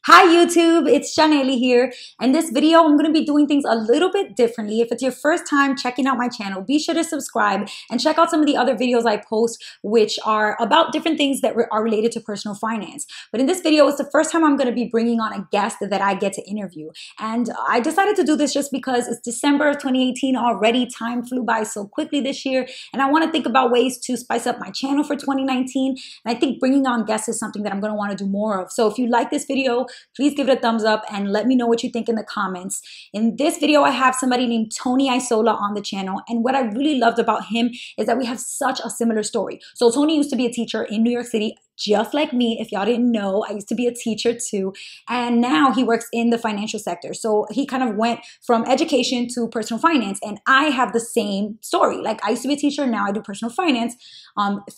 Hi YouTube, it's Shaneli here. In this video, I'm going to be doing things a little bit differently. If it's your first time checking out my channel, be sure to subscribe and check out some of the other videos I post, which are about different things that are related to personal finance. But in this video, it's the first time I'm going to be bringing on a guest that I get to interview. And I decided to do this just because it's December of 2018 already. Time flew by so quickly this year. And I want to think about ways to spice up my channel for 2019. And I think bringing on guests is something that I'm going to want to do more of. So if you like this video, please give it a thumbs up and let me know what you think in the comments. In this video, I have somebody named Tony Isola on the channel. And what I really loved about him is that we have such a similar story. So Tony used to be a teacher in New York City, just like me. If y'all didn't know, I used to be a teacher too. And now he works in the financial sector. So he kind of went from education to personal finance. And I have the same story. Like I used to be a teacher, now I do personal finance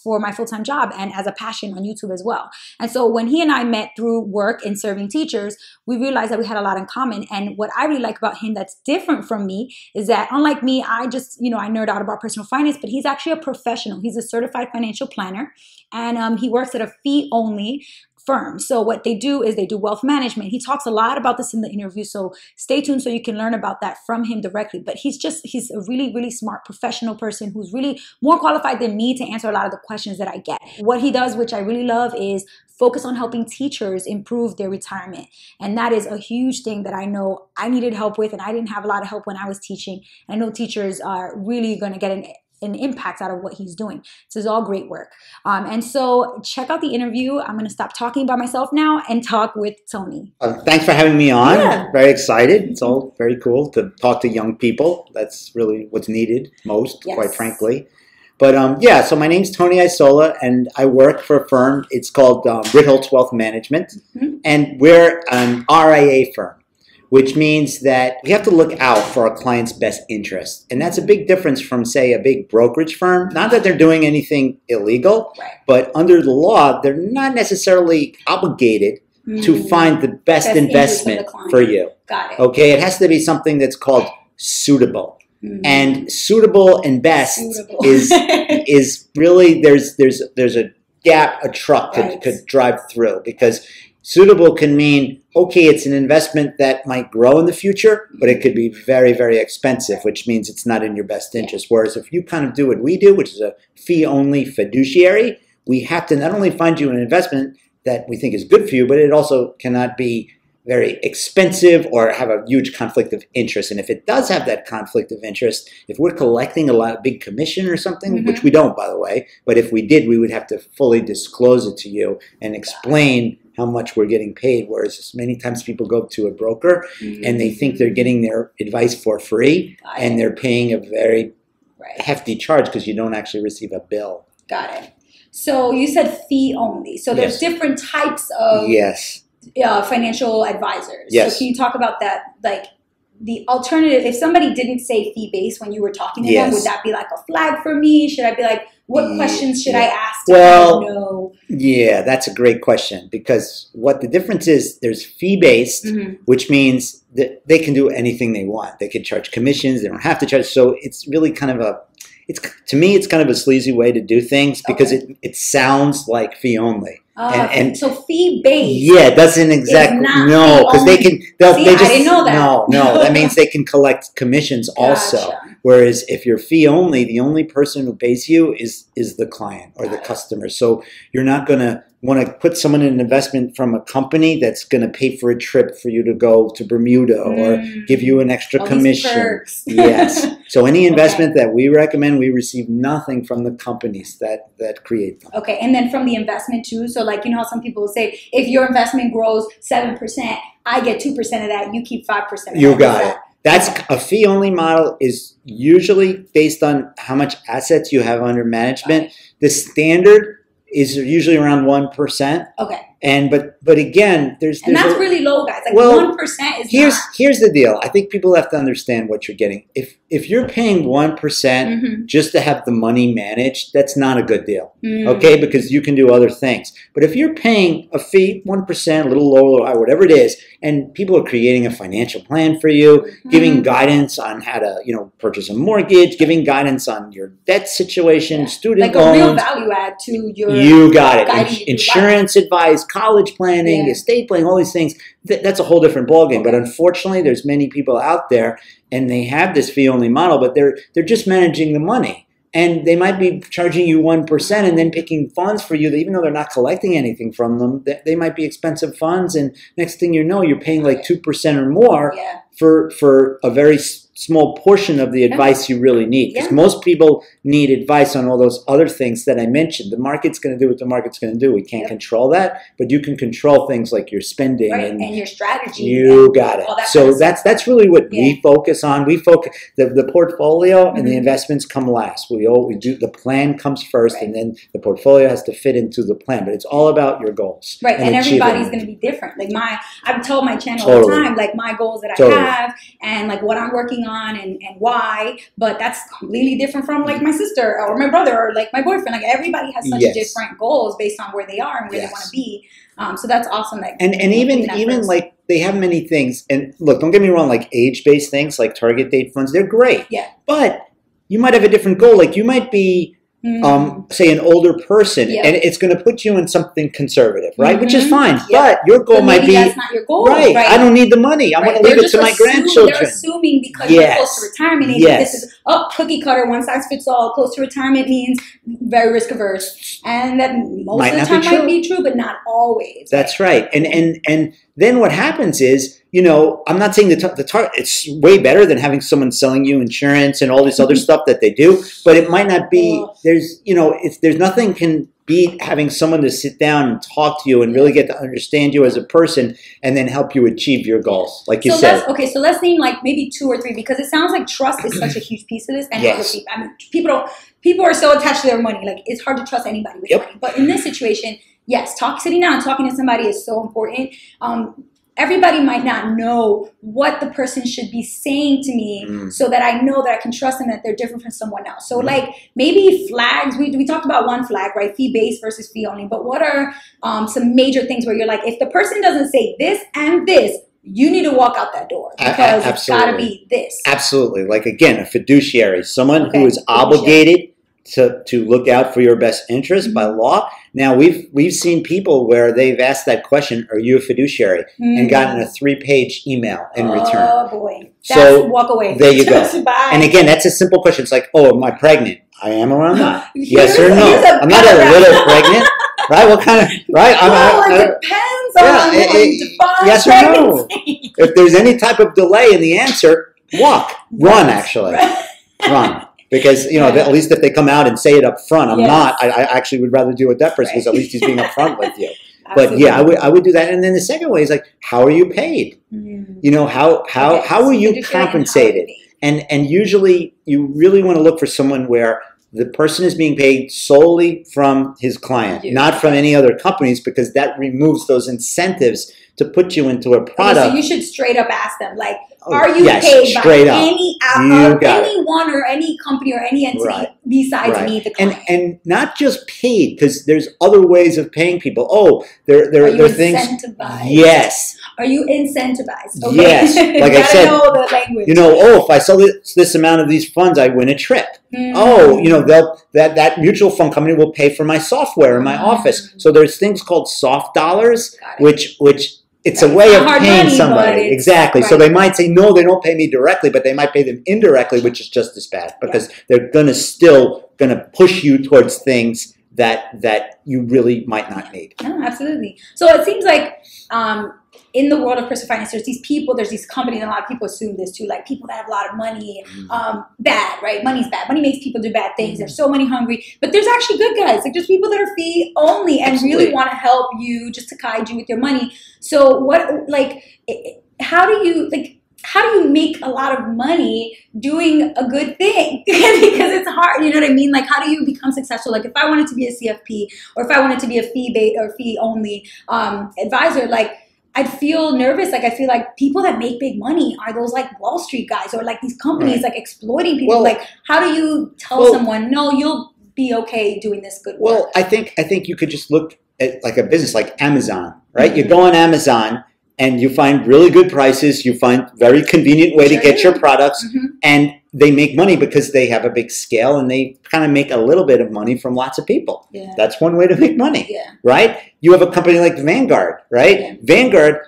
for my full-time job and as a passion on YouTube as well. And so when he and I met through work and serving teachers, we realized that we had a lot in common. And what I really like about him that's different from me is that unlike me, I just, I nerd out about personal finance, but he's actually a professional. He's a certified financial planner and he works at a fee-only firm. So what they do is they do wealth management. He talks a lot about this in the interview, so stay tuned so you can learn about that from him directly. But he's a really, really smart professional person who's really more qualified than me to answer a lot of the questions that I get. What he does, which I really love, is focus on helping teachers improve their retirement. And that is a huge thing that I know I needed help with, and I didn't have a lot of help when I was teaching. I know teachers are really going to get an impact out of what he's doing. So it's all great work. And so check out the interview. I'm going to stop talking by myself now and talk with Tony. Thanks for having me on. Yeah. Very excited. It's all very cool to talk to young people. That's really what's needed most, Yes. quite frankly. But yeah, so my name's Tony Isola, and I work for a firm. It's called MissBeHelpful Wealth Management, and we're an RIA firm, which means that we have to look out for our client's best interest. And that's a big difference from, say, a big brokerage firm. Not that they're doing anything illegal, Right. but under the law, they're not necessarily obligated to find the best investment for you. Got it. Okay, it has to be something that's called suitable. And suitable and best is really, there's a gap a truck could drive through, because suitable can mean, okay, it's an investment that might grow in the future, but it could be very, very expensive, which means it's not in your best interest. Whereas if you kind of do what we do, which is a fee-only fiduciary, we have to not only find you an investment that we think is good for you, but it also cannot be very expensive or have a huge conflict of interest. And if it does have that conflict of interest, if we're collecting a lot of big commission or something, which we don't, by the way, but if we did, we would have to fully disclose it to you and explain how much we're getting paid. Whereas many times people go to a broker and they think they're getting their advice for free, and they're paying a very hefty charge because you don't actually receive a bill. Got it. So you said fee only. So there's different types of financial advisors. Yes. So can you talk about that, like the alternative? If somebody didn't say fee-based when you were talking to them, would that be like a flag for me? Should I be like, what questions should I ask? Well, yeah, that's a great question, because what the difference is, there's fee-based, which means that they can do anything they want. They can charge commissions. They don't have to charge. So it's really kind of to me, it's kind of a sleazy way to do things, because it sounds like fee only. And so fee-based. Yeah, it doesn't exactly. No, because they can. I didn't know that. No, that means they can collect commissions also. Whereas if you're fee only, the only person who pays you is the client or the customer. So you're not going to want to put someone in an investment from a company that's going to pay for a trip for you to go to Bermuda or give you an extra commission. Yes. So any investment that we recommend, we receive nothing from the companies that create them. Okay, and then from the investment too. So like, how some people say, if your investment grows 7%, I get 2% of that, you keep 5%. You got it. That's a fee-only model is usually based on how much assets you have under management. The standard is usually around 1%. Okay. But again, there's that's really low, guys. Like 1% is here's the deal. I think people have to understand what you're getting. If you're paying 1% just to have the money managed, that's not a good deal. Okay, because you can do other things. But if you're paying a fee, 1%, a little lower, or higher, whatever it is, and people are creating a financial plan for you, giving guidance on how to, purchase a mortgage, giving guidance on your debt situation, student loans, like a real value add to your you got it. Insurance advice, college planning, estate planning, all these things. That's a whole different ballgame. But unfortunately, there's many people out there, and they have this fee-only model, but they're just managing the money. And they might be charging you 1% and then picking funds for you that even though they're not collecting anything from them, they might be expensive funds. And next thing you know, you're paying like 2% or more for a very small portion of the advice you really need. Because most people need advice on all those other things that I mentioned. The market's going to do what the market's going to do. We can't control that, but you can control things like your spending and your strategy. You got it. So that's really what we focus on. We focus the portfolio and the investments come last. We do the plan comes first, and then the portfolio has to fit into the plan. But it's all about your goals. Right, and everybody's going to be different. Like I've told my channel all the time, like my goals that I have, and like what I'm working on and why, but that's completely different from like my sister or my brother or like my boyfriend. Like everybody has such different goals based on where they are and where they want to be. So that's awesome. Like, and even like they have many things. And look, don't get me wrong, like age-based things like target date funds, they're great. Yeah. But you might have a different goal. Like you might be say an older person, and it's going to put you in something conservative, right? Which is fine, but your goal might be that's not your goal, right? I don't need the money. I want to leave it to my grandchildren. They're assuming because you're close to retirement age, this is cookie cutter, one size fits all. Close to retirement means very risk averse, and that most of the time might be true, but not always. That's right. And then what happens is, you know, I'm not saying it's way better than having someone selling you insurance and all this other stuff that they do, but it might not be. There's nothing can beat having someone to sit down and talk to you and really get to understand you as a person and then help you achieve your goals, like you said. So let's name like maybe 2 or 3, because it sounds like trust is such a huge piece of this. And I mean, people are so attached to their money, like it's hard to trust anybody with money. But in this situation, yes, sitting down and talking to somebody is so important. Everybody might not know what the person should be saying to me so that I know that I can trust them, that they're different from someone else. So like maybe flags, we talked about one flag, right? Fee-based versus fee-only. But what are some major things where you're like, if the person doesn't say this and this, you need to walk out that door because it's got to be this. Absolutely. Like again, a fiduciary, someone who is obligated to look out for your best interest by law. Now we've seen people where they've asked that question, "Are you a fiduciary?" and gotten a 3-page email in return. Oh boy! So walk away. There you go. And again, that's a simple question. It's like, "Oh, am I pregnant? I am or I'm not? Yes or no? I'm not a little pregnant." Right? What kind of right? It depends on yes or no. If there's any type of delay in the answer, run. Actually, run. Because, you know, at least if they come out and say it up front, I'm not. I actually would rather deal with that person because at least he's being up front with you. But yeah, I would do that. And then the second way is like, how are you paid? You know, how are you compensated? And usually you really want to look for someone where the person is being paid solely from his client, not from any other companies, because that removes those incentives to put you into a product. Okay, so you should straight up ask them, like, are you paid by anyone or any company or any entity besides me, the client? And not just paid, because there's other ways of paying people. Oh, there are things. Incentivized? Yes. Are you incentivized? Okay. Yes. Like I said, know the language. You know, if I sell this amount of these funds, I win a trip. Oh, you know, that mutual fund company will pay for my software in my office. So there's things called soft dollars, which it's a way of paying somebody. Exactly. So they might say, no, they don't pay me directly, but they might pay them indirectly, which is just as bad because they're still going to push you towards things that you really might not need. No, absolutely. So it seems like in the world of personal finance, there's these companies, and a lot of people assume this too, like people that have a lot of money, bad, right? Money's bad. Money makes people do bad things. They're so money hungry. But there's actually good guys. Like there's people that are fee only and really want to help you, just to guide you with your money. So how do you make a lot of money doing a good thing? Because it's hard, you know what I mean? Like, how do you become successful? Like, if I wanted to be a CFP or if I wanted to be a fee only advisor, like, I'd feel nervous. Like, I feel like people that make big money are those like Wall Street guys or like these companies like exploiting people. Like, how do you tell someone, no, you'll be okay doing this good work? Well, I think you could just look at like a business like Amazon, right? You go on Amazon and you find really good prices. You find very convenient way to get your products. And they make money because they have a big scale and they kind of make a little bit of money from lots of people. Yeah. That's one way to make money, yeah. right? You have a company like Vanguard, right? Yeah. Vanguard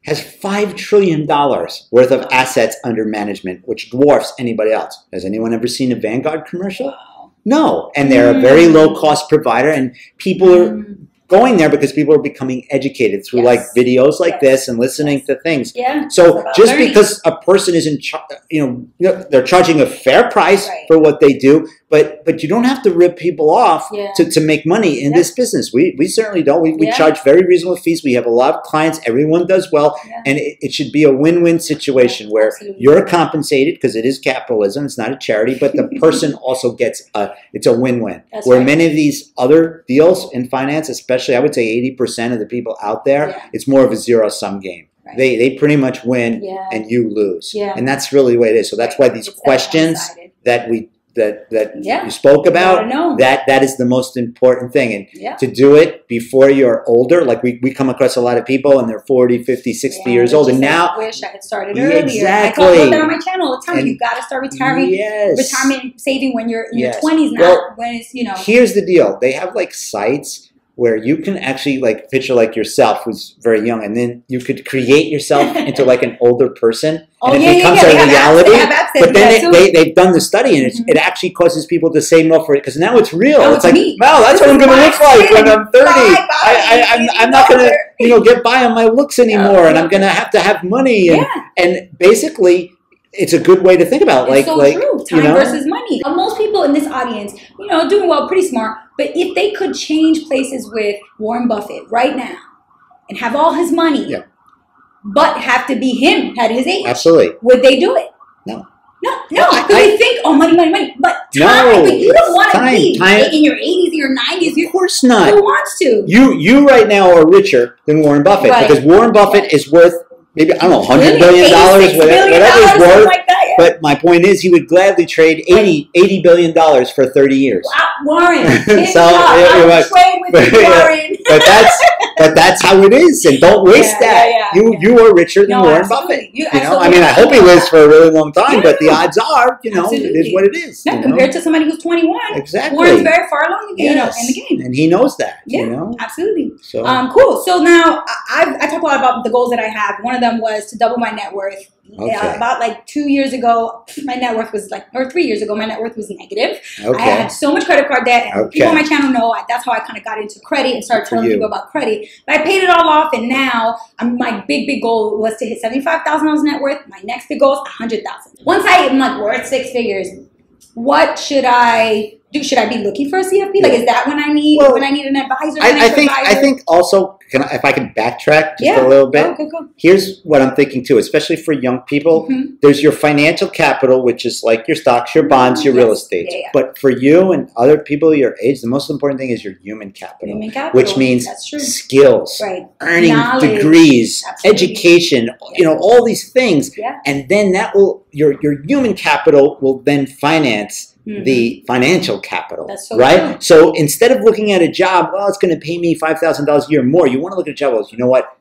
has $5 trillion worth of assets under management, which dwarfs anybody else. Has anyone ever seen a Vanguard commercial? Wow. No. And they're a very low-cost provider, and people are going there because people are becoming educated through like videos like this and listening to things. Yeah. So just because a person is they're charging a fair price for what they do, but you don't have to rip people off to make money in this business. We certainly don't. We charge very reasonable fees. We have a lot of clients. Everyone does well. And it should be a win-win situation where you're compensated because it is capitalism. It's not a charity, but the person also gets it's a win-win. Where many of these other deals in finance, especially I would say 80% of the people out there, it's more of a zero-sum game. Right. They pretty much win and you lose. And that's really the way it is. So that's why these questions that you spoke about, that is the most important thing. And to do it before you're older, like we come across a lot of people and they're 40, 50, 60 years old. And now I wish I had started earlier. Exactly. I talk about that on my channel all the time. You got to start retirement saving when you're in your 20s now. Well, when it's, here's the deal. They have like sites where you can actually like picture like yourself who's very young, and then you could create yourself into like an older person, and it becomes a reality. But then they've done the study, and it actually causes people to say no for it because now it's real. It's like, well, that's what I'm going to look like when I'm 30. I'm not going to get by on my looks anymore, and I'm going to have money, and basically. It's a good way to think about it. It's true. Time versus money. Most people in this audience, doing well, pretty smart. But if they could change places with Warren Buffett right now and have all his money, but have to be him at his age, absolutely, would they do it? No. Because they think, money. But time. But you don't want to be in your 80s or your 90s. Of course not. Who wants to? You right now are richer than Warren Buffett because Warren Buffett is worth maybe, I don't know, $100 billion, whatever it's worth. Like that, But my point is he would gladly trade $80 billion for 30 years. Warren. Trade with Warren. But that's how it is. And don't waste that. You are richer than Warren Buffett. I hope he lives for a really long time, but the odds are, it is what it is. Compared to somebody who's 21. Exactly. Warren's very far along in the game. And he knows that. Absolutely. So. Cool. So now I talk a lot about the goals that I have. One of them was to double my net worth. About like 2 years ago, my net worth was or 3 years ago, my net worth was negative. I had so much credit card debt, and people on my channel know that's how I kind of got into credit and started telling people about credit. But I paid it all off, and now my big goal was to hit $75,000 net worth. My next big goal is $100,000. Once I'm worth 6 figures, what should I do? Should I be looking for a CFP? Is that when I need an advisor? I think also, if I can backtrack just a little bit. Go. Here's what I'm thinking too, especially for young people. There's your financial capital, which is like your stocks, your bonds, your real estate. But for you and other people your age, the most important thing is your human capital. Which means skills, earning degrees, education, all these things. And then your human capital will then finance the financial capital, right? So instead of looking at a job, it's going to pay me $5,000 a year more, you want to look at a job, you know what?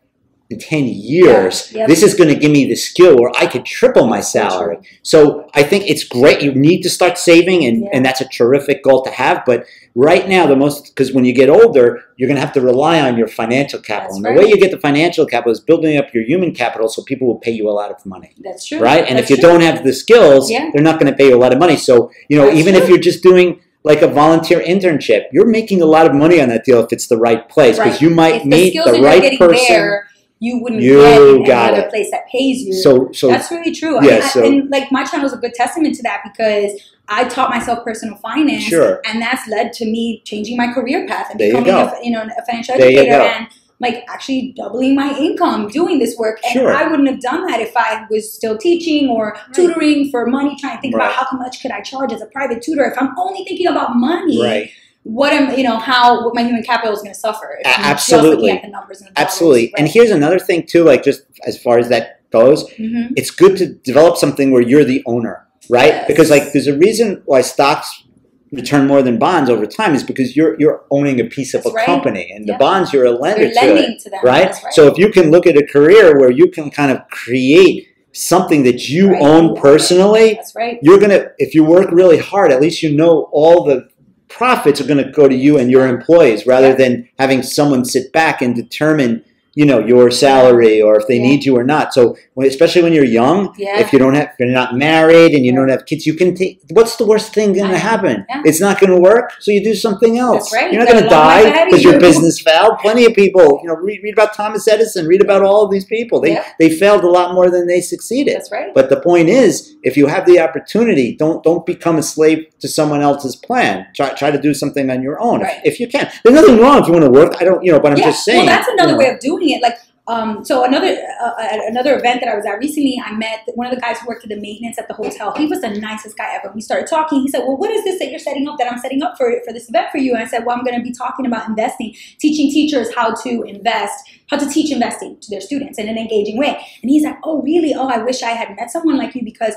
In 10 years, this is going to give me the skill where I could triple my salary. So I think it's great. You need to start saving, and that's a terrific goal to have. But right now, because when you get older, you're going to have to rely on your financial capital. And the way you get the financial capital is building up your human capital so people will pay you a lot of money. That's true. Right? And if you don't have the skills, they're not going to pay you a lot of money. So, even if you're just doing like a volunteer internship, you're making a lot of money on that deal if it's the right place, because you might meet the right person. You wouldn't get in any other place that pays you. So that's really true. And my channel is a good testament to that, because I taught myself personal finance, and that's led to me changing my career path and becoming a financial educator and actually doubling my income doing this work. And I wouldn't have done that if I was still teaching or tutoring for money, trying to think about how much could I charge as a private tutor. If I'm only thinking about money, what my human capital is going to suffer. Absolutely. At the numbers and the absolutely. Dollars, and here's another thing too, just as far as that goes, it's good to develop something where you're the owner, right? Because there's a reason why stocks return more than bonds over time is because you're owning a piece of a company, and the bonds you're a lender to it, to them. Right? So if you can look at a career where you can kind of create something that you Right. own personally, That's right. you're going to, if you work really hard, at least you know all the profits are going to go to you and your employees rather than having someone sit back and determine, you know, your salary or if they need you or not. So especially when you're young, if you don't have, if you're not married and you don't have kids, you can take, what's the worst thing going to happen? It's not going to work. So you do something else. That's right. You're not going to die because your business failed. Plenty of people, you know, read about Thomas Edison, read about all of these people. They failed a lot more than they succeeded. That's right. But the point is, if you have the opportunity, don't become a slave to someone else's plan. Try to do something on your own if you can. There's nothing wrong if you want to work. I don't, you know, but I'm just saying. Well, that's another way of doing it. Like, so another event that I was at recently, I met one of the guys who worked at the maintenance at the hotel. He was the nicest guy ever. We started talking. He said, well, what is this that you're setting up, that I'm setting up for this event for you? And I said, well, I'm going to be talking about investing, teaching teachers how to invest, how to teach investing to their students in an engaging way. And he's like, oh, really? Oh, I wish I had met someone like you, because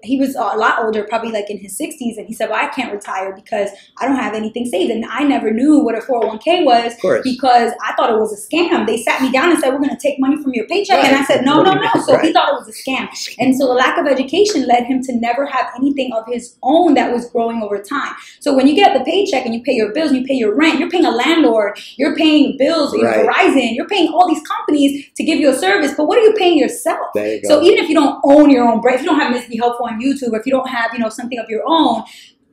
he was a lot older, probably like in his 60s. And he said, well, I can't retire because I don't have anything saved. And I never knew what a 401k was because I thought it was a scam. They sat me down and said, we're going to take money from your paycheck. And I said, no. So he thought it was a scam. And so the lack of education led him to never have anything of his own that was growing over time. So when you get the paycheck and you pay your bills and you pay your rent, you're paying a landlord, you're paying bills, your Verizon, you're paying all these companies to give you a service. But what are you paying yourself? There you go. So even if you don't own your own brand, if you don't have MissBeHelpful on YouTube, or if you don't have, you know, something of your own,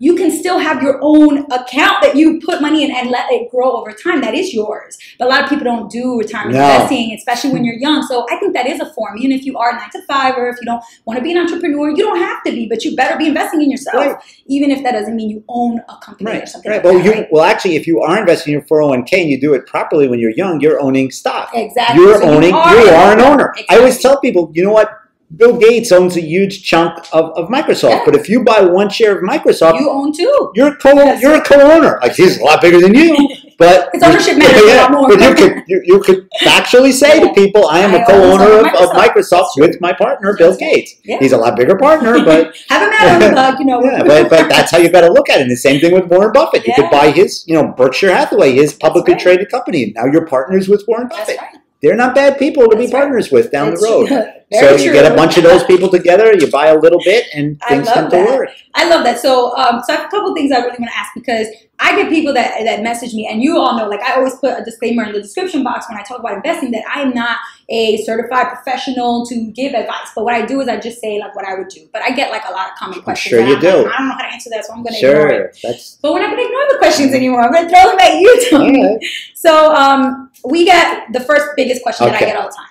you can still have your own account that you put money in and let it grow over time. That is yours. But a lot of people don't do retirement investing, especially when you're young. So I think that is a form. Even if you are 9 to 5, or if you don't want to be an entrepreneur, you don't have to be, but you better be investing in yourself, even if that doesn't mean you own a company or something like that. Well, actually, if you are investing in your 401k and you do it properly when you're young, you're owning stock. Exactly. You are an owner. Exactly. I always tell people, you know what? Bill Gates owns a huge chunk of Microsoft, but if you buy one share of Microsoft, you own two. You're a co-owner. Like, he's a lot bigger than you, but his ownership matters a lot more. But you could factually say to people, I am a co-owner of Microsoft with my partner, Bill Gates. He's a lot bigger partner, but haven't met him, but you know. but that's how you got to look at it. And the same thing with Warren Buffett. You could buy his, you know, Berkshire Hathaway, his publicly traded company. Now you're partners with Warren Buffett. They're not bad people to be partners with down the road. So you get a bunch of those people together, you buy a little bit, and things tend to work. I love that. So, so I have a couple things I really want to ask, because I get people that message me, and you all know, like, I always put a disclaimer in the description box when I talk about investing that I'm not a certified professional to give advice. But what I do is I just say, like, what I would do. But I get, like, a lot of common questions. I'm sure you do. I don't know how to answer that, so I'm going to ignore it. But we're not going to ignore the questions anymore. I'm going to throw them at you, Tony. So we get the first biggest question that I get all the time.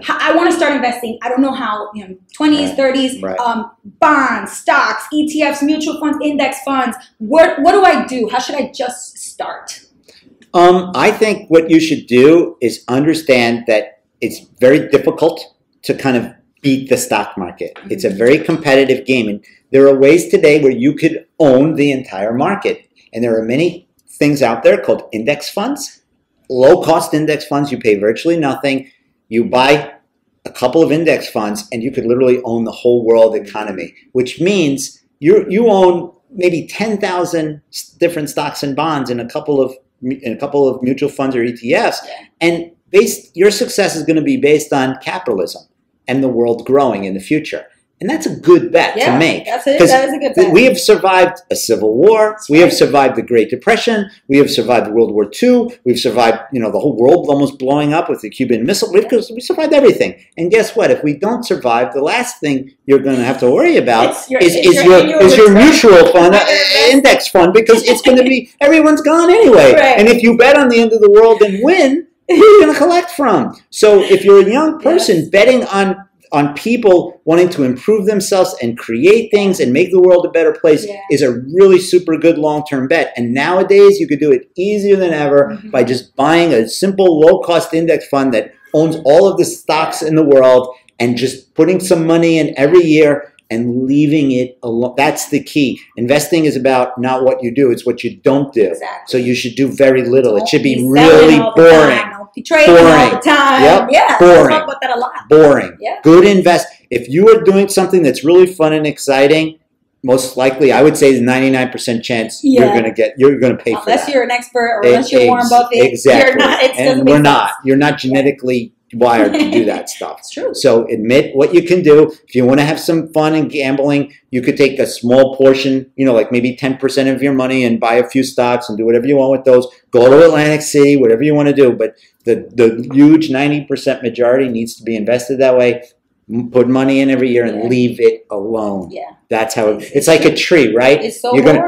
I want to start investing. I don't know how, 20s, 30s, bonds, stocks, ETFs, mutual funds, index funds. What do I do? How should I just start? I think what you should do is understand that it's very difficult to kind of beat the stock market. It's a very competitive game. And there are ways today where you could own the entire market. And there are many things out there called index funds, low-cost index funds. You pay virtually nothing. You buy a couple of index funds, and you could literally own the whole world economy, which means you own maybe 10,000 different stocks and bonds in a couple of mutual funds or ETFs, and your success is going to be based on capitalism and the world growing in the future. And that's a good bet to make. That is a good bet. We have survived a civil war. We have survived the Great Depression. We have survived World War II. We've survived, the whole world almost blowing up with the Cuban Missile. We survived everything. And guess what? If we don't survive, the last thing you're going to have to worry about is your mutual fund, index fund, because it's going to be, everyone's gone anyway. And if you bet on the end of the world and win, who are you going to collect from? So if you're a young person betting on people wanting to improve themselves and create things and make the world a better place is a really super good long-term bet. And nowadays, you could do it easier than ever by just buying a simple low-cost index fund that owns all of the stocks in the world and just putting some money in every year and leaving it alone. That's the key. Investing is about not what you do, it's what you don't do. So you should do very little. It should be really boring. Trading all the time. Boring. Talk about that a lot. Boring. Good invest. If you are doing something that's really fun and exciting, most likely, I would say the 99% chance you're going to pay for that. Unless you're an expert or unless you're Warren Buffett. Exactly. You're not. And we're not. You're not genetically wired to do that stuff. It's true. So admit what you can do. If you want to have some fun and gambling, you could take a small portion, like maybe 10% of your money and buy a few stocks and do whatever you want with those. Go to Atlantic City, whatever you want to do. But the huge 90% majority needs to be invested that way. Put money in every year and leave it alone. Yeah. That's how it's like a tree, right? It's so you're gonna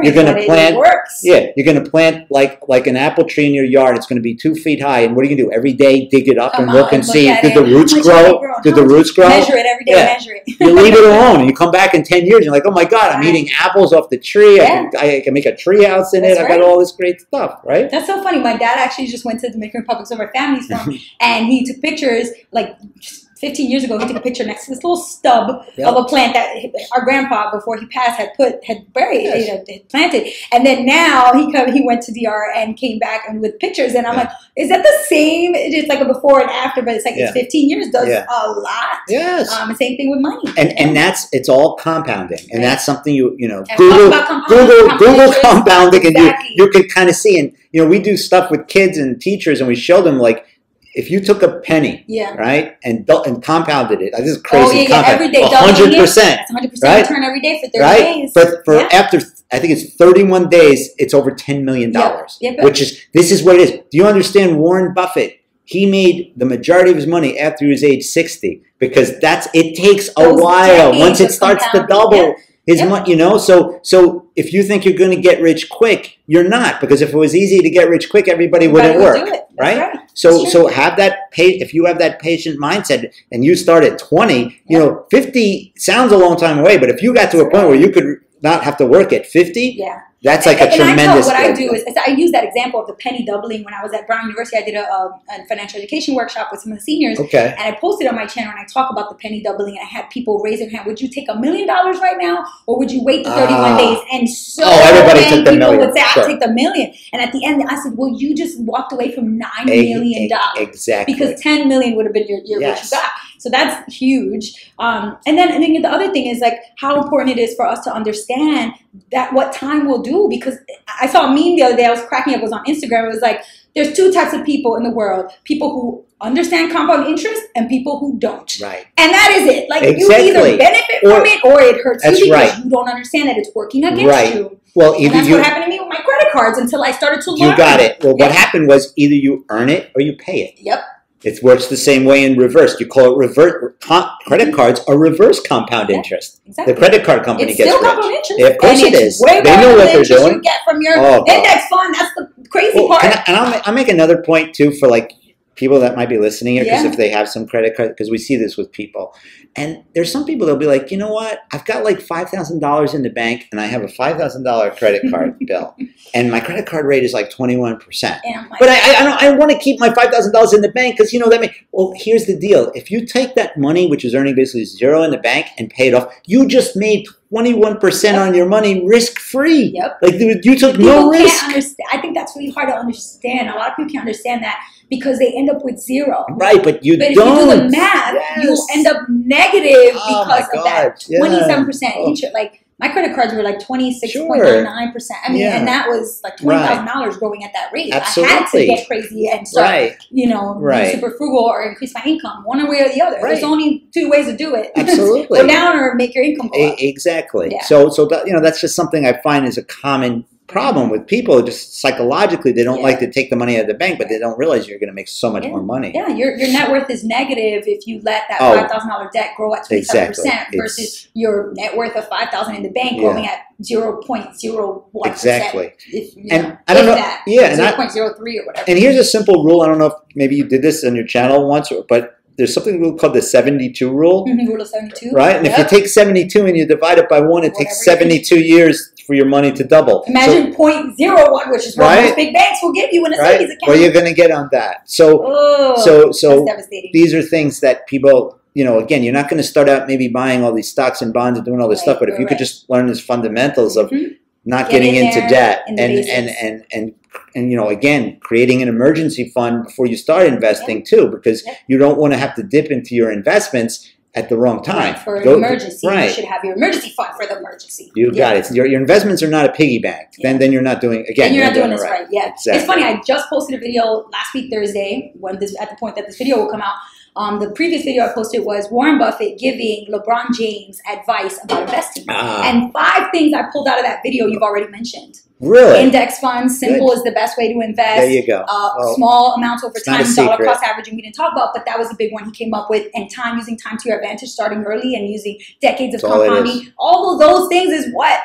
plant. It works. Yeah, you're gonna plant like an apple tree in your yard. It's gonna be 2 feet high, and what are you gonna do every day? Dig it up and look and see, did the roots grow? Did the roots grow? Measure it every day. Yeah. Measure it. You leave it alone, and you come back in 10 years, and you're like, oh my God, I'm eating apples off the tree. I can make a tree house in it. I got all this great stuff, right? That's so funny. My dad actually just went to the Dominican Republic, so our family's from, and he took pictures 15 years ago, he took a picture next to this little stub of a plant that our grandpa, before he passed, had buried, had planted. And then now he went to DR and came back and with pictures. And I'm like, is that the same? It's like a before and after, but it's like it's 15 years does a lot. Yes. Same thing with money. And it's all compounding, and that's something Google compounding, and you can kind of see. And we do stuff with kids and teachers, and we show them like, if you took a penny, right, and compounded it, this is crazy. Every day, 100%, that's 100% return every day for 30 days. But for after, I think it's 31 days, it's over $10 million, this is what it is. Do you understand Warren Buffett? He made the majority of his money after he was age 60 because it takes a while. Once it starts to double. His money, so if you think you're going to get rich quick, you're not, because if it was easy to get rich quick, everybody wouldn't work, right? So have that if you have that patient mindset and you start at 20, 50 sounds a long time away, but if you got to a point where you could not have to work at 50, that's like a tremendous. What I do is I use that example of the penny doubling. When I was at Brown University, I did a financial education workshop with some of the seniors. And I posted on my channel and I talk about the penny doubling. And I had people raise their hand. Would you take $1 million right now, or would you wait the 31 days? And so everybody took the million. Would say, I'll take the $1 million. And at the end, I said, well, you just walked away from $9 million. Exactly. Because $10 million would have been what you got. So that's huge. And then the other thing is like how important it is for us to understand that what time will do. Because I saw a meme the other day, I was cracking up, it was on Instagram. It was like, there's 2 types of people in the world. People who understand compound interest and people who don't. Right. And that is it. Like you either benefit from it or it hurts you because you don't understand that it's working against you. Well, and that's what happened to me with my credit cards until I started to learn. You got it. Well, what happened was either you earn it or you pay it. Yep. It works the same way in reverse. You call it reverse. Credit cards are reverse compound interest. Exactly. The credit card company gets rich. It's still compound interest. Of course it is. They know what they're doing. You get from your index fund. That's the crazy part. I'll make another point too for like people that might be listening here, because if they have some credit card, because we see this with people. And there's some people that'll be like, you know what? I've got like $5,000 in the bank and I have a $5,000 credit card bill. And my credit card rate is like 21%. But I want to keep my $5,000 in the bank because, that means, well, here's the deal. If you take that money, which is earning basically zero in the bank, and pay it off, you just made 21% on your money risk-free. Yep. Like you took no risk. I think that's really hard to understand. A lot of people can't understand that because they end up with zero. Right, but you don't. If you do the math, you end up negative because of that 27% interest. Like my credit cards were like 26.99%. I mean, and that was like $20,000 going at that rate. Absolutely. I had to get crazy and start, be super frugal or increase my income, one way or the other. There's only 2 ways to do it. Absolutely. Go down or make your income go up. Exactly. Yeah. So that, that's just something I find is a common problem with people. Just psychologically, they don't like to take the money out of the bank, but they don't realize you're going to make so much more money. Yeah, your net worth is negative if you let that $5,000 debt grow at 27% versus your net worth of $5,000 in the bank growing at 0.01%. Exactly. And I don't know. 0.03 or whatever. And here's a simple rule. I don't know if maybe you did this on your channel once, but there's something called the 72 rule. Rule of 72. Right? And if you take 72 and you divide it by 1, it takes 72 years for your money to double. Imagine 0.01, which is what most big banks will give you in a savings account. Well, you're going to get on that. So these are things that people, again, you're not going to start out maybe buying all these stocks and bonds and doing all this stuff, but if you could just learn these fundamentals of not getting into debt and again, creating an emergency fund before you start investing too, because you don't want to have to dip into your investments at the wrong time. For an emergency. You should have your emergency fund for the emergency. You got it. Your investments are not a piggy bank. Then you're not doing, again, you're not doing this right. Yeah. Exactly. It's funny, I just posted a video last week, Thursday, at the point that this video will come out, the previous video I posted was Warren Buffett giving LeBron James advice about investing. And 5 things I pulled out of that video you've already mentioned. Really? Index funds, simple is the best way to invest. There you go. Small amounts over time, dollar cost averaging we didn't talk about, but that was a big one he came up with. And using time to your advantage, starting early and using decades of compounding. All of those things is what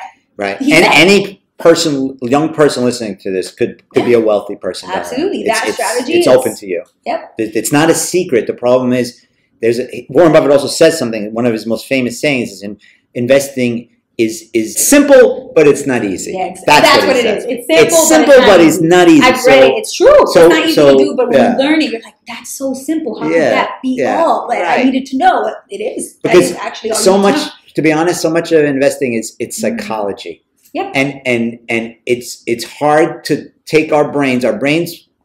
he said. Any person, young person listening to this could be a wealthy person. Absolutely. That strategy it's open to you. Yep. It's not a secret. The problem is Warren Buffett also says something. One of his most famous sayings is investing is simple, but it's not easy. Yeah, exactly. That's what it is. It's simple, but it's not easy. I've read it. It's true. It's not easy to do, but when you learn it, you're like, that's so simple. How could that be all? Like, I needed to know. It is. Because that is actually all so much, to be honest, so much of investing it's psychology. Yep. And it's hard to take our brains,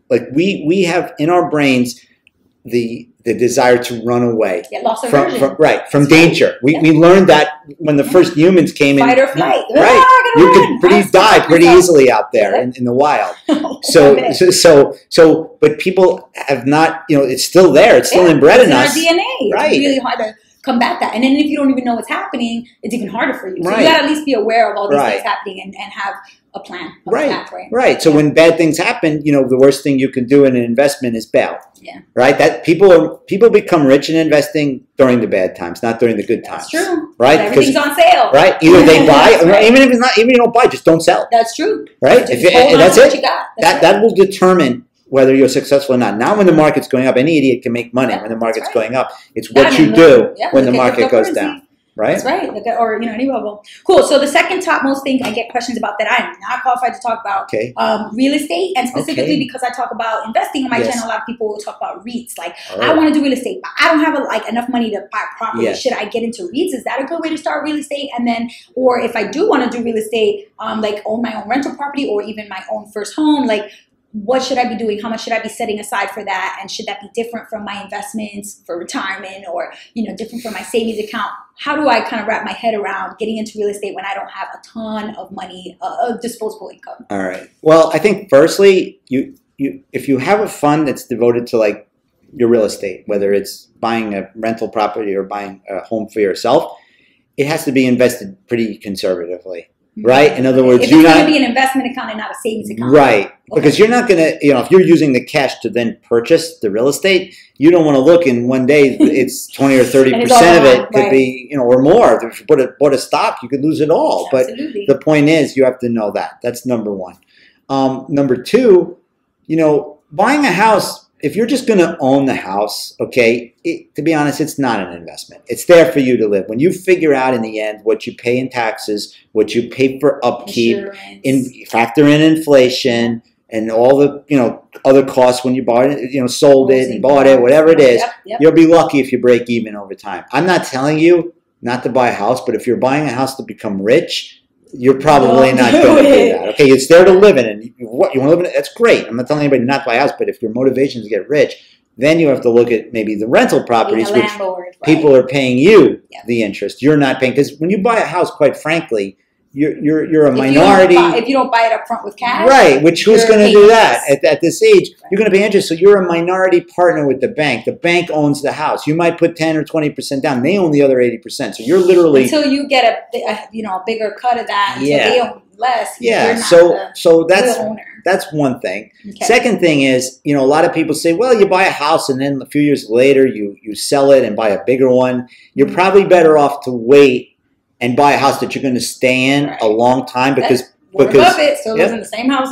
like we have in our brains the desire to run away from danger. We learned that when the first humans came in. Fight or flight. Right. You could die pretty easily out there in the wild. But people have not, it's still there. It's still inbred in us. It's in our DNA. Right. It's really hard to combat that. And then if you don't even know what's happening, it's even harder for you. So you got to at least be aware of all these things happening and have a plan. Right. So when bad things happen, the worst thing you can do in an investment is bail. Yeah. Right. That people become rich in investing during the bad times, not during the good times. That's true. Right. Everything's on sale. Right. Either they buy, or even if you don't buy, just don't sell. That's true. Right. That's it. That will determine whether you're successful or not. Not when the market's going up. Any idiot can make money when the market's going up. It's what you do when the market goes down. Right? That's right. Or any bubble. Cool. So the second topmost thing I get questions about that I am not qualified to talk about, real estate, and specifically because I talk about investing on my channel, a lot of people will talk about REITs. Like, I want to do real estate, but I don't have enough money to buy property. Should I get into REITs? Is that a good way to start real estate? And then, or if I do want to do real estate, like own my own rental property or even my own first home, like, what should I be doing? How much should I be setting aside for that? And should that be different from my investments for retirement or, different from my savings account? How do I kind of wrap my head around getting into real estate when I don't have a ton of money, of disposable income? All right. Well, I think firstly, if you have a fund that's devoted to like your real estate, whether it's buying a rental property or buying a home for yourself, it has to be invested pretty conservatively. Right? In other words, it's going to be an investment account and not a savings account. Right. Okay. Because you're not going to, if you're using the cash to then purchase the real estate, you don't want to look and one day it's 20 or 30% of it could be, or more. If you bought a stock, you could lose it all. Absolutely. But the point is, you have to know that. That's number one. Number two, buying a house, if you're just going to own the house, to be honest, it's not an investment. It's there for you to live. When you figure out in the end what you pay in taxes, what you pay for upkeep, factor in inflation and all the other costs when you bought it, sold it and bought it, whatever it is, you'll be lucky if you break even over time. I'm not telling you not to buy a house, but if you're buying a house to become rich, you're probably not going to do that. Okay, it's there to live in, and you want to live in it. That's great. I'm not telling anybody not to buy a house, but if your motivation is to get rich, then you have to look at maybe the rental properties, which people are paying you the interest. You're not paying, because when you buy a house, quite frankly, you're a minority. If you don't buy it up front with cash, right? Which who's going to do that at this age? You're going to pay interest, so you're a minority partner with the bank. The bank owns the house. You might put 10 or 20% down. They own the other 80%. So you're literally until you get a bigger cut of that. Until they own less. Yeah. So that's one thing. Okay. Second thing is, a lot of people say, well, you buy a house and then a few years later you sell it and buy a bigger one. You're probably better off to wait and buy a house that you're going to stay in a long time because Buffett still lives in the same house.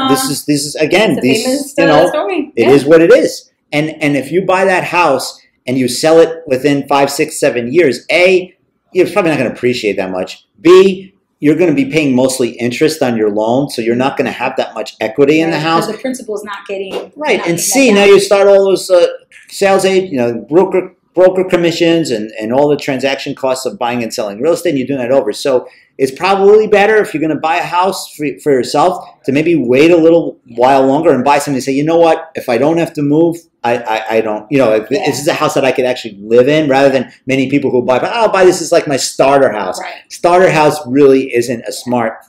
This is again, it is what it is. And if you buy that house and you sell it within 5, 6, 7 years, A, you're probably not going to appreciate that much. B, you're going to be paying mostly interest on your loan, so you're not going to have that much equity in the house. Because the principal is not getting And C, now you start all those sales agent, broker commissions and all the transaction costs of buying and selling real estate, and you're doing that over. So it's probably better if you're going to buy a house for yourself to maybe wait a little while longer and buy something and say, you know what, if I don't have to move, I don't, if this is a house that I could actually live in, rather than many people who buy, but I'll buy this as like my starter house. Right. Starter house really isn't a smart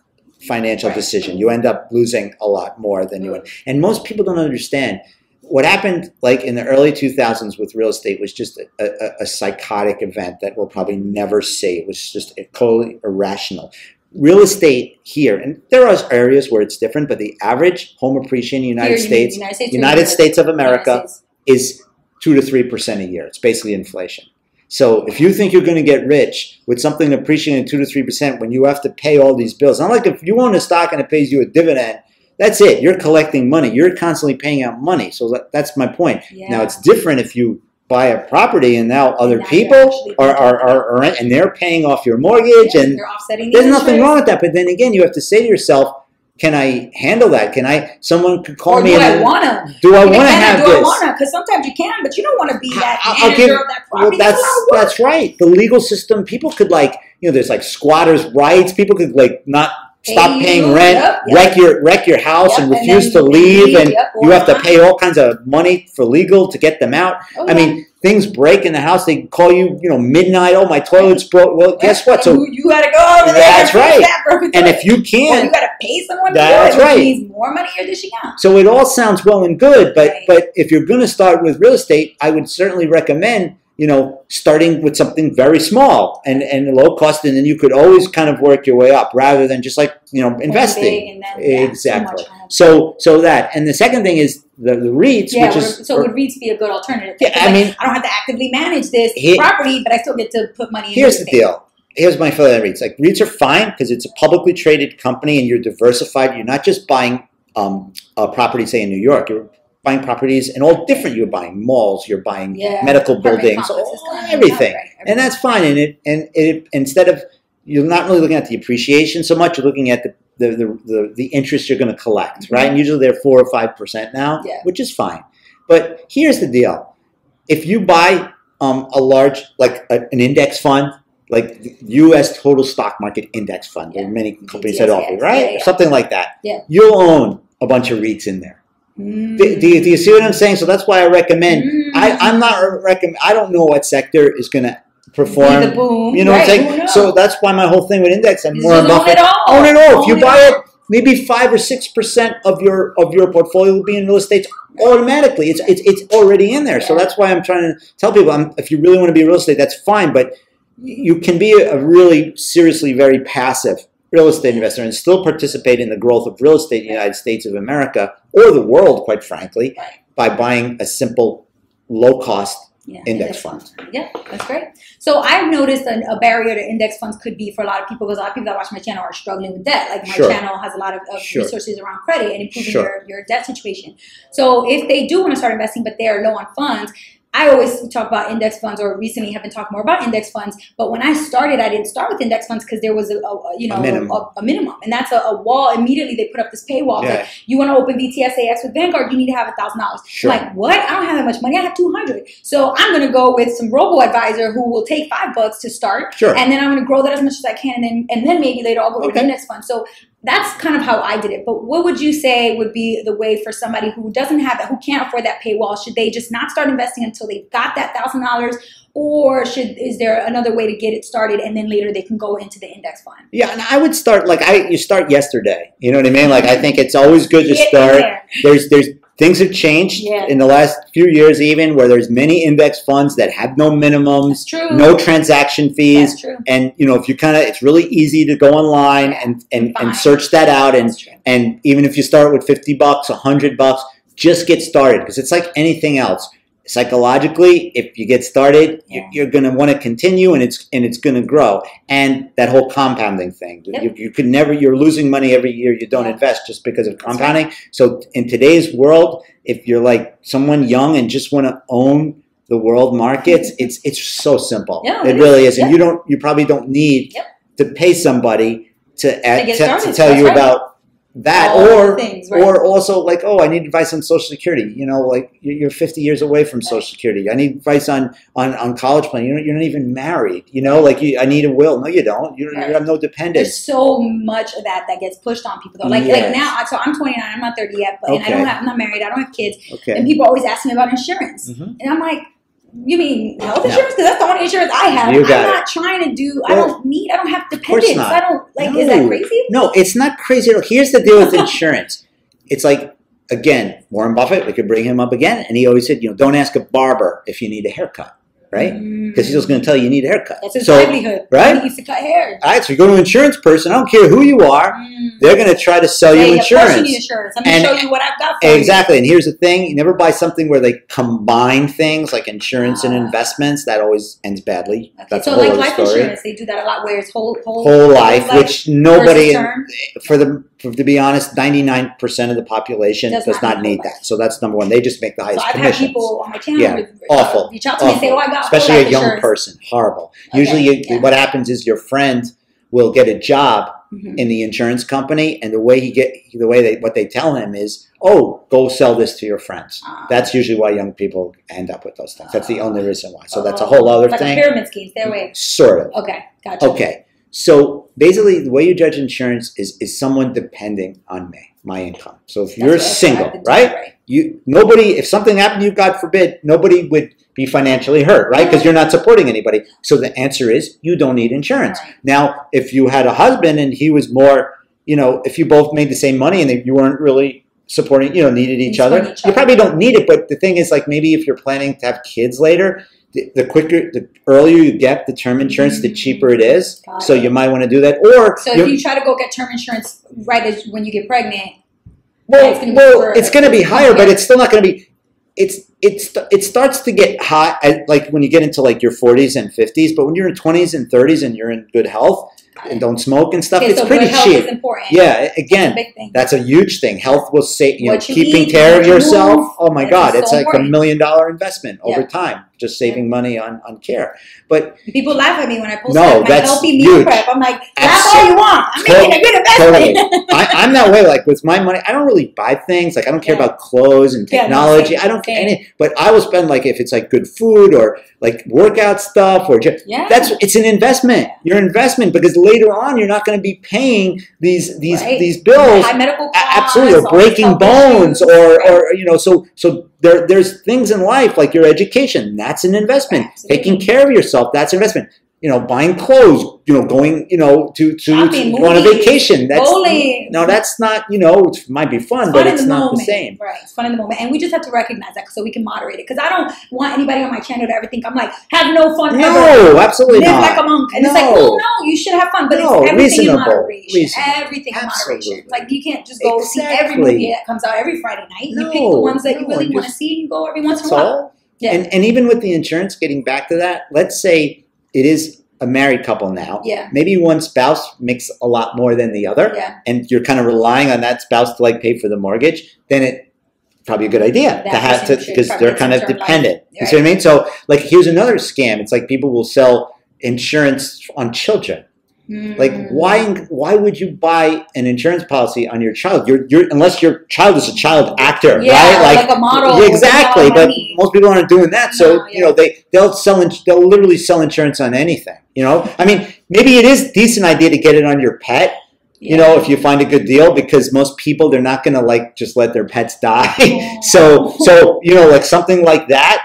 financial decision. You end up losing a lot more than you would. And most people don't understand. what happened like in the early 2000s with real estate was just a psychotic event that we'll probably never see. It was just totally irrational. Real estate here, and there are areas where it's different, but the average home appreciation in the United States of America is 2 to 3% a year. It's basically inflation. So if you think you're going to get rich with something appreciating 2 to 3% when you have to pay all these bills, not like if you own a stock and it pays you a dividend, that's it. You're collecting money. You're constantly paying out money. So that's my point. Yeah. Now, it's different if you buy a property and now other people are and they're paying off your mortgage, and they're offsetting there's nothing wrong with that. But then again, you have to say to yourself, can I handle that? Someone could call me. Do I want to have this? Do I want to? Because sometimes you can, but you don't want to be that manager of that property. Well, that's right. The legal system, people could there's like squatters' rights. People could not stop paying rent, wreck your house and refuse to leave, and you have to pay all kinds of money for legal to get them out. I mean, things break in the house. They call you, midnight. Oh, my toilet's broke. Well, guess what? So you got to go over there. That's right. And if you can't, you got to pay someone. That's right. Which means more money you're dishing out. So it all sounds well and good, but if you're going to start with real estate, I would certainly recommend starting with something very small and low cost, and then you could always kind of work your way up rather than just investing. Exactly. So that, and the second thing is the REITs, which is would REITs be a good alternative? Yeah, I mean, I don't have to actively manage this property, but I still get to put money in. Here's the deal. Here's my feeling on REITs. Like, REITs are fine because it's a publicly traded company and you're diversified. You're not just buying a property, say in New York. You're buying properties and all different. You're buying malls, you're buying medical buildings, everything. And that's fine. And it instead of, you're not really looking at the appreciation so much, you're looking at the interest you're going to collect, right? And usually they're 4 or 5% now, which is fine. But here's the deal. If you buy a large, an index fund, like the U.S. total stock market index fund, there are many companies that offer, right? Something like that. You'll own a bunch of REITs in there. Do you see what I'm saying? So that's why I recommend. I don't know what sector is going to perform. The boom. You know what I'm saying? So that's why my whole thing with index, I'm more Buffett. Own it all. If you buy it, maybe 5 or 6% of your portfolio will be in real estate automatically. It's already in there. So that's why I'm trying to tell people, if you really want to be in real estate, that's fine. But you can be a really seriously very passive real estate investor and still participate in the growth of real estate in the United States of America or the world, quite frankly, by buying a simple, low-cost index fund. Yeah, that's great. So I've noticed a barrier to index funds could be for a lot of people, because a lot of people that watch my channel are struggling with debt. Like, my channel has a lot of resources around credit and improving your debt situation. So if they do want to start investing but they are low on funds, I always talk about index funds, or recently have been talking more about index funds. But when I started, I didn't start with index funds because there was a minimum, and that's a wall. Immediately they put up this paywall. Like, you want to open VTSAX with Vanguard, you need to have $1,000. Like, what? I don't have that much money. I have $200. So I'm going to go with some robo advisor who will take $5 to start, and then I'm going to grow that as much as I can, and then maybe later I'll go with an index fund. So that's kind of how I did it. But what would you say would be the way for somebody who doesn't have that, who can't afford that paywall? Should they just not start investing until they've got that $1,000? Or is there another way to get it started and then later they can go into the index fund? Yeah, and I would start, you start yesterday. You know what I mean? Like, I think it's always good to start. There's things have changed in the last few years, even, where there's many index funds that have no minimums, no transaction fees. And, if you it's really easy to go online and search that out. And even if you start with $50, $100, just get started, because it's like anything else. Psychologically, if you get started, you're going to want to continue, and it's going to grow. And that whole compounding thing, you could never, you're losing money every year you don't invest just because of compounding. So in today's world, if you're like someone young and just want to own the world markets, it's so simple. It really is. And you probably don't need to pay somebody to tell you about that, or also or I need advice on Social Security. You're 50 years away from Social Security. I need advice on college planning. You're not even married. I need a will. No, you don't. You have no dependents. There's so much of that gets pushed on people, though. Like now, so I'm 29. I'm not 30 yet, but and I'm not married. I don't have kids. And people always ask me about insurance, and I'm like, you mean health insurance? Because that's the only insurance I have. I'm not trying to do. I don't have dependents. I don't Is that crazy? No, it's not crazy at all. Here's the deal with insurance. It's like, again, Warren Buffett, we could bring him up again, and he always said, don't ask a barber if you need a haircut. Right? Because he's just going to tell you need a haircut. That's his livelihood. Right? He used to cut hair. All right, so you go to an insurance person, I don't care who you are, they're going to try to sell you insurance. Of course you need insurance. I'm going to show you what I've got for you. Exactly. And here's the thing, you never buy something where they combine things like insurance and investments. That always ends badly. Okay. That's so a whole like other life story. Insurance, they do that a lot where it's whole life, which nobody, to be honest, 99% of the population does not need that. So that's number one. They just make the highest commissions. I've had people on my channel awful. reach out to me and say, I got especially a young person. Horrible. Okay. Usually what happens is your friend will get a job in the insurance company, and what they tell him is, go sell this to your friends. That's usually why young people end up with those things. That's the only reason why. So that's a whole other thing. Like a pyramid scheme, their way. Sort of. Okay, gotcha. Okay. So basically, the way you judge insurance is someone depending on my income. So if you're single, right? If something happened to you, God forbid, nobody would be financially hurt, right? Because you're not supporting anybody. So the answer is you don't need insurance. Right. Now, if you had a husband and he was more, if you both made the same money and you weren't really supporting, needed each other, you probably don't need it. But the thing is, like, maybe if you're planning to have kids later, the earlier you get the term insurance, the cheaper it is. So you might want to do that. Or so if you try to go get term insurance right when you get pregnant, it's going to be higher, but it's still not going to be. It starts to get high like when you get into like your 40s and 50s. But when you're in 20s and 30s and you're in good health and don't smoke and stuff, it's pretty cheap. Is important. Yeah, again, that's a huge thing. Health will save keeping care of yourself. Oh my God, it's like $1 million investment over time. Just saving money on care. But people laugh at me when I post my healthy meal prep. I'm like, that's all you want. I'm making a good investment. Totally. I'm that way. Like with my money, I don't really buy things. Like I don't care about clothes and technology. I don't care any. But I will spend if it's like good food or like workout stuff or it's an investment. Your investment, because later on you're not going to be paying these bills. High medical costs, absolutely, or breaking bones so there's things in life like your education. That's an investment. Absolutely. Taking care of yourself, that's an investment. Buying clothes, going, to shopping, go on a vacation. That's bowling. No, that's not, it might be fun, but it's not the same. Right. It's fun in the moment. And we just have to recognize that so we can moderate it. Because I don't want anybody on my channel to ever think I'm like, have no fun ever. No, absolutely not. Live like a monk. And it's like, well, no, you should have fun. But it's everything in moderation. Everything in moderation. Like you can't just go see every movie that comes out every Friday night. You pick the ones that you really want to see and you go every once in a while. Yeah. And even with the insurance, getting back to that, let's say it is a married couple now. Yeah. Maybe one spouse makes a lot more than the other. Yeah. And you're kind of relying on that spouse to pay for the mortgage. Then it's probably a good idea because they're kind of dependent. You see what I mean? So here's another scam. It's like people will sell insurance on children. Like why would you buy an insurance policy on your child? You're unless your child is a child actor, right? Like a model. Exactly, but most people aren't doing that. So they'll literally sell insurance on anything. I mean, maybe it is a decent idea to get it on your pet. If you find a good deal, because most people, they're not going to just let their pets die. So something like that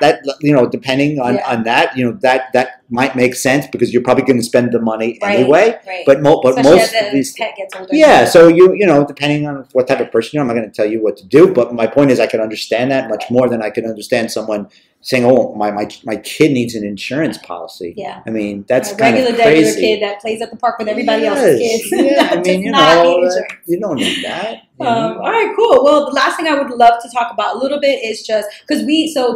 depending on that, that might make sense because you're probably going to spend the money anyway. Right. But most of these pet gets older. Yeah. So depending on what type of person you are, I'm not going to tell you what to do. But my point is, I can understand that much more than I can understand someone saying, "Oh, my kid needs an insurance policy." Yeah. I mean, that's a regular kid that plays at the park with everybody else's kids. Yeah. I mean, you don't need that. All right, cool. Well, the last thing I would love to talk about a little bit is just because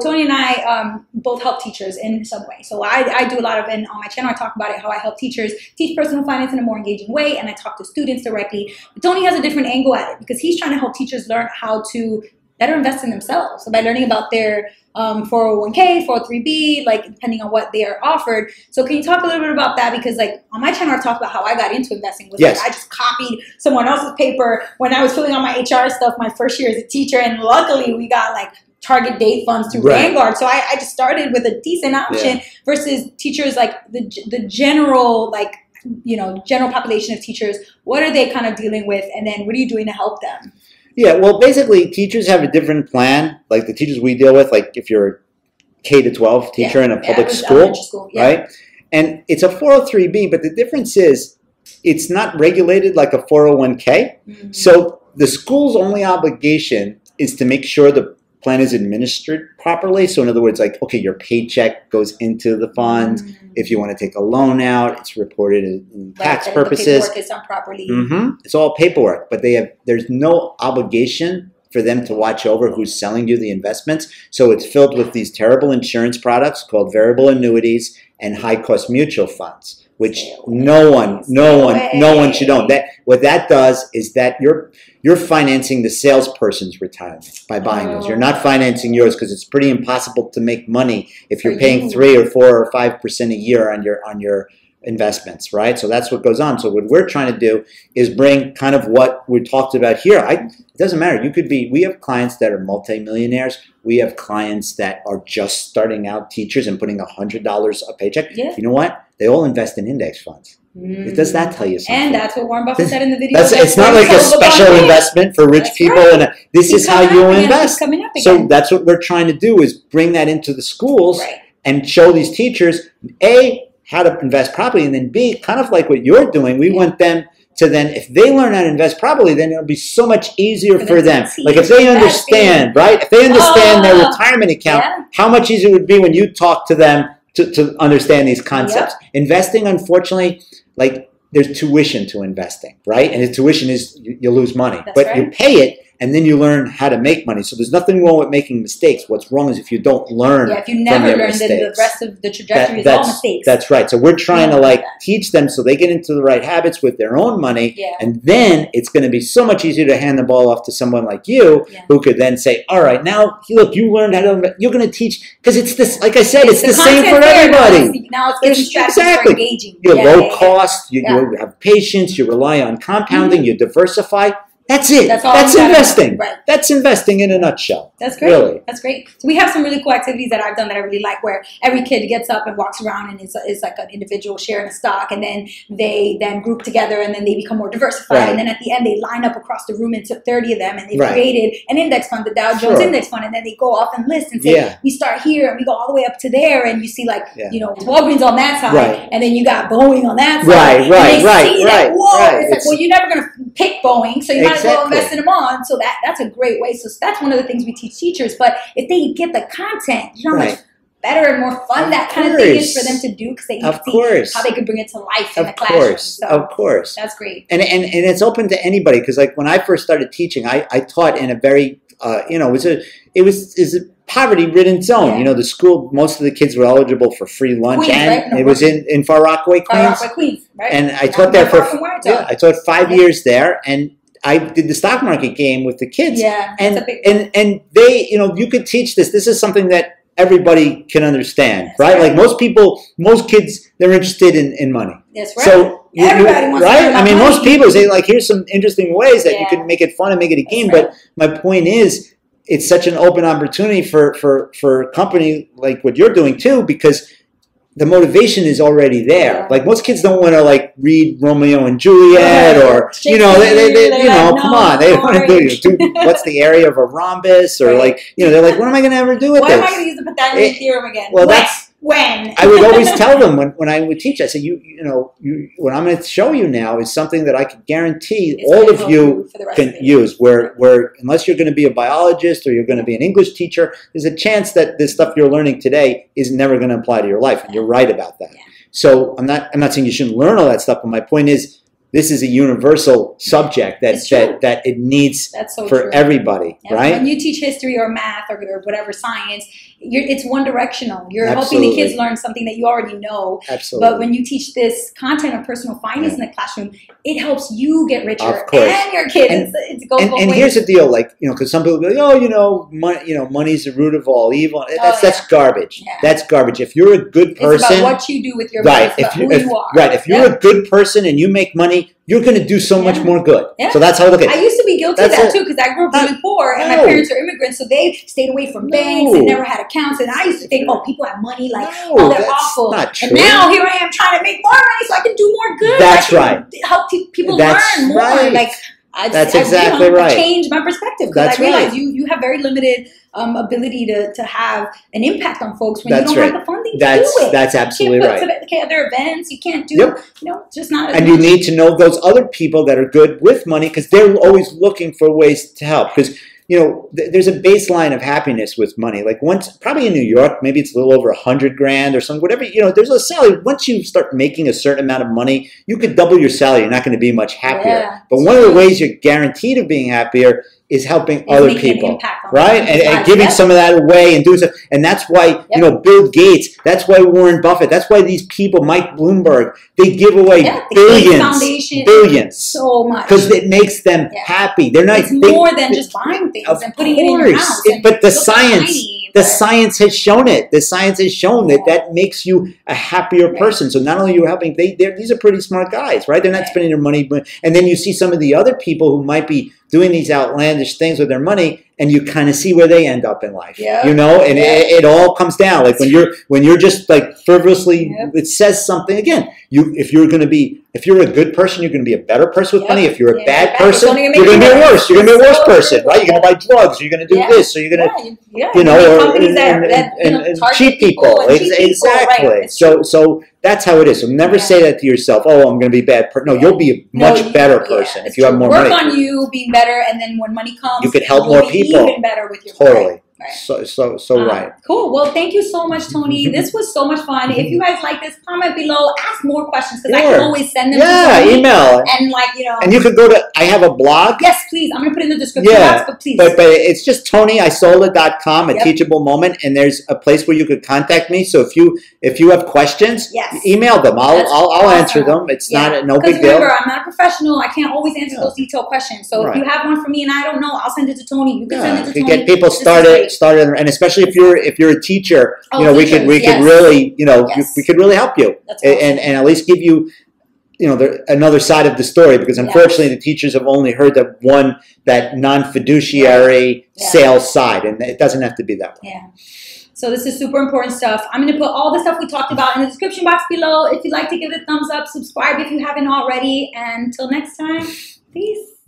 Tony and I both help teachers in some way. So I do a lot of, and on my channel I talk about it, how I help teachers teach personal finance in a more engaging way, and I talk to students directly. But Tony has a different angle at it because he's trying to help teachers learn how to better invest in themselves. So by learning about their 401k, 403b, depending on what they are offered. So can you talk a little bit about that? Because on my channel, I talk about how I got into investing. I just copied someone else's paper when I was filling out my HR stuff my first year as a teacher. And luckily we got target date funds through Vanguard. So I just started with a decent option versus teachers the general general population of teachers. What are they kind of dealing with? And then what are you doing to help them? Yeah, well, basically, teachers have a different plan. Like the teachers we deal with, if you're a K-12 teacher in a public school, right? And it's a 403b, but the difference is it's not regulated like a 401k. So the school's only obligation is to make sure the plan is administered properly. So in other words, like, okay, your paycheck goes into the funds. If you want to take a loan out, it's reported in tax purposes. The paperwork is done properly. It's all paperwork, but there's no obligation for them to watch over who's selling you the investments. So it's filled with these terrible insurance products called variable annuities and high-cost mutual funds, which no one should own. What that does is that you're financing the salesperson's retirement by buying those. You're not financing yours, because it's pretty impossible to make money if you're paying 3 or 4 or 5% a year on your investments, right? So that's what goes on. So what we're trying to do is bring kind of what we talked about here. It doesn't matter. We have clients that are multimillionaires. We have clients that are just starting out teachers and putting $100 a paycheck. Yeah. You know what? They all invest in index funds. Does that tell you something? And that's what Warren Buffett said in the video. It's not like a special investment for rich people. Right. And this is how you invest. So that's what we're trying to do, is bring that into the schools and show these teachers, A, how to invest properly, and then B, kind of like what you're doing, we want them to then, if they learn how to invest properly, then it'll be so much easier for them. Like if they understand, right? If they understand their retirement account, how much easier it would be when you talk to them to understand these concepts. Investing, unfortunately, like there's tuition to investing, right? And the tuition is you lose money, but you pay it, and then you learn how to make money. So there's nothing wrong with making mistakes. What's wrong is if you don't learn. If you never learn, then the rest of the trajectory is all mistakes. That's right. So we're trying to teach them so they get into the right habits with their own money, and then it's going to be so much easier to hand the ball off to someone like you, who could then say, "All right, now look, you learned how to. You're going to teach, because it's this. Like I said, it's the same for everybody. Now it's getting strategies for engaging. You're low cost. You have patience. You rely on compounding. You diversify." That's it. That's investing. Right. That's investing in a nutshell. That's great. Really. That's great. So we have some really cool activities that I've done that I really like, where every kid gets up and walks around, and it's like an individual sharing a stock, and then they group together, and then they become more diversified. And then at the end, they line up across the room and took 30 of them, and they created an index fund, the Dow Jones Index Fund, and then they go off and list and say, we start here and we go all the way up to there, and you see Walgreens on that side, and then you got Boeing on that side. It's like, well, you're never going to pick Boeing, so you might as well invest in them on. So that's a great way. So that's one of the things we teach teachers. But if they get the content, you know how much better and more fun that kind of thing is for them to do, because they can see how they can bring it to life in the classroom. So of course. That's great. And it's open to anybody, because like when I first started teaching, I taught in a very it was a poverty-ridden zone. You know, the school, most of the kids were eligible for free lunch, and it was in Far Rockaway, Queens. And I taught there I taught 5 years there, and I did the stock market game with the kids. And they, you could teach this. This is something that everybody can understand, right? Like most kids, they're interested in money. That's right. So everybody wants to learn about money. Most people say, like, here's some interesting ways that you can make it fun and make it a game. But my point is, it's such an open opportunity for a company like what you're doing too, because the motivation is already there. Like most kids don't want to like read Romeo and Juliet or they come on, they don't want to do what's the area of a rhombus or they're like, what am I going to ever do with this? What am I going to use the Pythagorean theorem again? Well, when I would always tell them when I would teach, I said, what I'm going to show you now is something that I can guarantee all of you can use. Where unless you're going to be a biologist or you're going to be an English teacher, there's a chance that this stuff you're learning today is never going to apply to your life. And you're right about that. So I'm not saying you shouldn't learn all that stuff, but my point is, this is a universal subject that it needs for everybody, right? When you teach history or math or whatever science, it's one directional. You're helping the kids learn something that you already know. Absolutely. But when you teach this content of personal finance in the classroom, it helps you get richer and your kids. It goes both ways. And here's the deal, because some people go, money's the root of all evil. That's garbage. Yeah. That's garbage. If you're a good person, it's about what you do with your money. It's about who you are. Right. If you're a good person and you make money, you're going to do so much more good. Yeah. So that's how I look at it. I used to be guilty of that too, because I grew up really poor, and my parents are immigrants, so they stayed away from banks and never had accounts. And I used to think, people have money, they're awful. Not true. And now here I am trying to make more money so I can do more good. That's right. Help people learn more. Right. That's exactly right. Change my perspective, because I realize you have very limited ability to have an impact on folks when you don't have the funding to do it. That's absolutely right. You can't put together events. You can't do, just not as And much. You need to know those other people that are good with money, because they're always looking for ways to help. Because there's a baseline of happiness with money. Like once, probably in New York, maybe it's a little over 100 grand or something, whatever, there's a salary. Once you start making a certain amount of money, you could double your salary. You're not going to be much happier. Yeah, but one of the ways you're guaranteed of being happier is helping other people, right? And giving some of that away and doing stuff. And that's why, Bill Gates, that's why Warren Buffett, that's why these people, Mike Bloomberg, they give away billions. So much. Because it makes them happy. They're not. It's more than just buying things and putting it in your house. But the science has shown it. The science has shown that makes you a happier person. So not only are you helping, these are pretty smart guys, right? They're not spending their money. And then you see some of the other people who might be doing these outlandish things with their money, and you kind of see where they end up in life, and it all comes down. Like when you're just like frivolously, it says something again. If you're a good person, you're going to be a better person with money. If you're a bad person, you're going to be worse. You're going to be a worse person, right? You're going to buy drugs. You're going to do this. So you're going to, cheat people. Exactly. Right. So that's how it is. So never say that to yourself. Oh, I'm going to be a bad person. No, you'll be a much better person if you have more money. Work on you being better, and then when money comes, you could help more people. Even better with your totally. Right. So right. Cool. Well, thank you so much, Tony. This was so much fun. If you guys like this, comment below. Ask more questions because I can always send them. Yeah, to email. And And you could go to. I have a blog. Yes, please. I'm gonna put it in the description box. But please. But it's just TonyIsola.com. A teachable moment, and there's a place where you could contact me. So if you have questions, email them. I'll answer them. It's not no big deal. Remember, I'm not a professional. I can't always answer those detailed questions. So if you have one for me and I don't know, I'll send it to Tony. You can send it to Tony. Get people started, and especially if you're a teacher, we could really we could really help you and at least give you another side of the story, because unfortunately the teachers have only heard that non-fiduciary sales side, and it doesn't have to be that way. So this is super important stuff. I'm going to put all the stuff we talked about in the description box below. If you'd like to give it a thumbs up, subscribe if you haven't already, and until next time, peace.